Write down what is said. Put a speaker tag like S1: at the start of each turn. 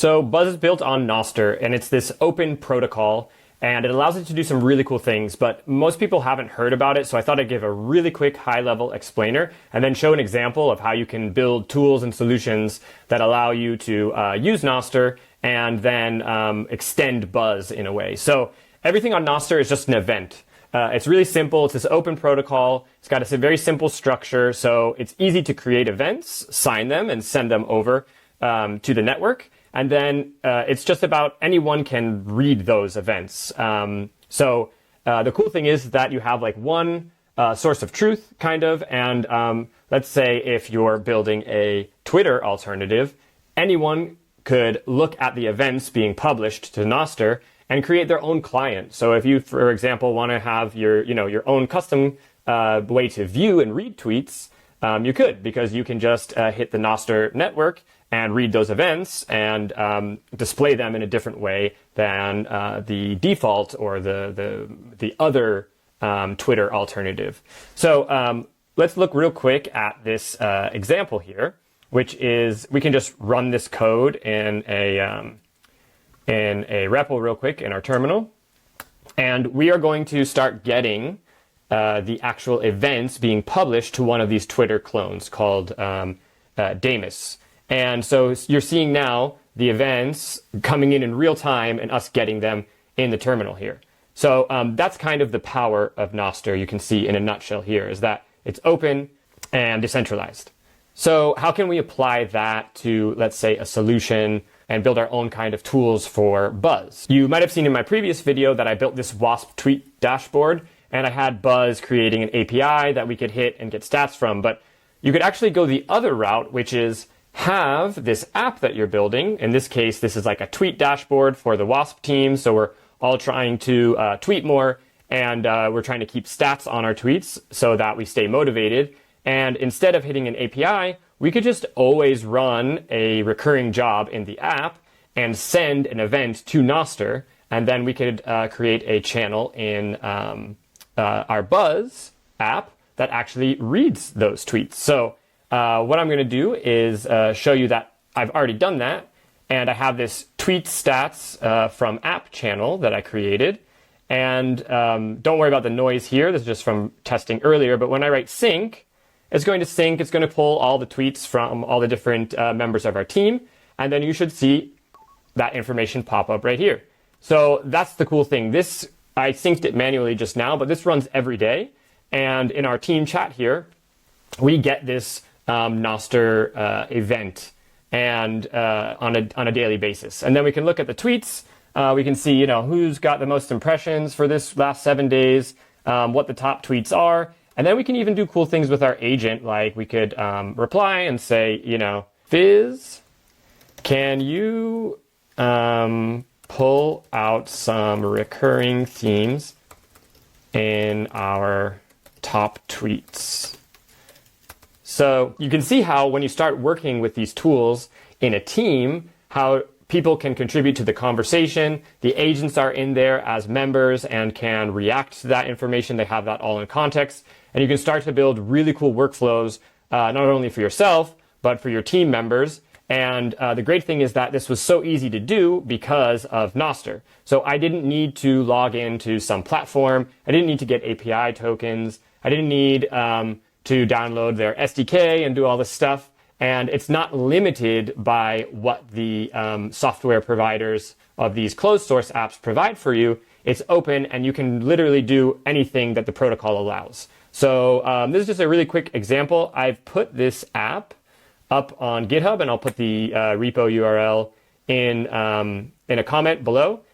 S1: So Buzz is built on Nostr, and it's this open protocol, and it allows it to do some really cool things, but most people haven't heard about it, so I thought I'd give a really quick high-level explainer and then show an example of how you can build tools and solutions that allow you to use Nostr and then extend Buzz in a way. So everything on Nostr is just an event. It's really simple. It's this open protocol. It's got a very simple structure, so it's easy to create events, sign them, and send them over to the network. And then it's just about anyone can read those events. So the cool thing is that you have like one source of truth, kind of. And let's say if you're building a Twitter alternative, anyone could look at the events being published to Nostr and create their own client. So if you, for example, want to have your own custom way to view and read tweets, you could, because you can just hit the Nostr network and read those events and display them in a different way than the default or the other Twitter alternative. So let's look real quick at this example here, which is we can just run this code in a REPL real quick in our terminal, and we are going to start getting the actual events being published to one of these Twitter clones called Damus. And so you're seeing now the events coming in real time and us getting them in the terminal here. So that's kind of the power of Nostr, you can see in a nutshell here, is that it's open and decentralized. So how can we apply that to, let's say, a solution and build our own kind of tools for Buzz? You might have seen in my previous video that I built this WASP tweet dashboard, and I had Buzz creating an API that we could hit and get stats from. But you could actually go the other route, which is have this app that you're building. In this case, this is like a tweet dashboard for the WASP team. So we're all trying to tweet more, and we're trying to keep stats on our tweets so that we stay motivated. And instead of hitting an API, we could just always run a recurring job in the app and send an event to Nostr. And then we could create a channel in our Buzz app that actually reads those tweets. So what I'm going to do is show you that I've already done that. And I have this tweet stats from app channel that I created. And don't worry about the noise here. This is just from testing earlier. But when I write sync, it's going to sync. It's going to pull all the tweets from all the different members of our team. And then you should see that information pop up right here. So that's the cool thing. This, I synced it manually just now, but this runs every day. And in our team chat here, we get this Nostr event and on a daily basis. And then we can look at the tweets. We can see, who's got the most impressions for this last 7 days, what the top tweets are. And then we can even do cool things with our agent, like we could reply and say, Fizz, can you pull out some recurring themes in our top tweets? So you can see how when you start working with these tools in a team, how people can contribute to the conversation. The agents are in there as members and can react to that information. They have that all in context. And you can start to build really cool workflows, not only for yourself, but for your team members. And the great thing is that this was so easy to do because of Nostr. So I didn't need to log into some platform. I didn't need to get API tokens. I didn't need to download their SDK and do all this stuff. And it's not limited by what the software providers of these closed source apps provide for you. It's open, and you can literally do anything that the protocol allows. So this is just a really quick example. I've put this app up on GitHub, and I'll put the repo URL in a comment below.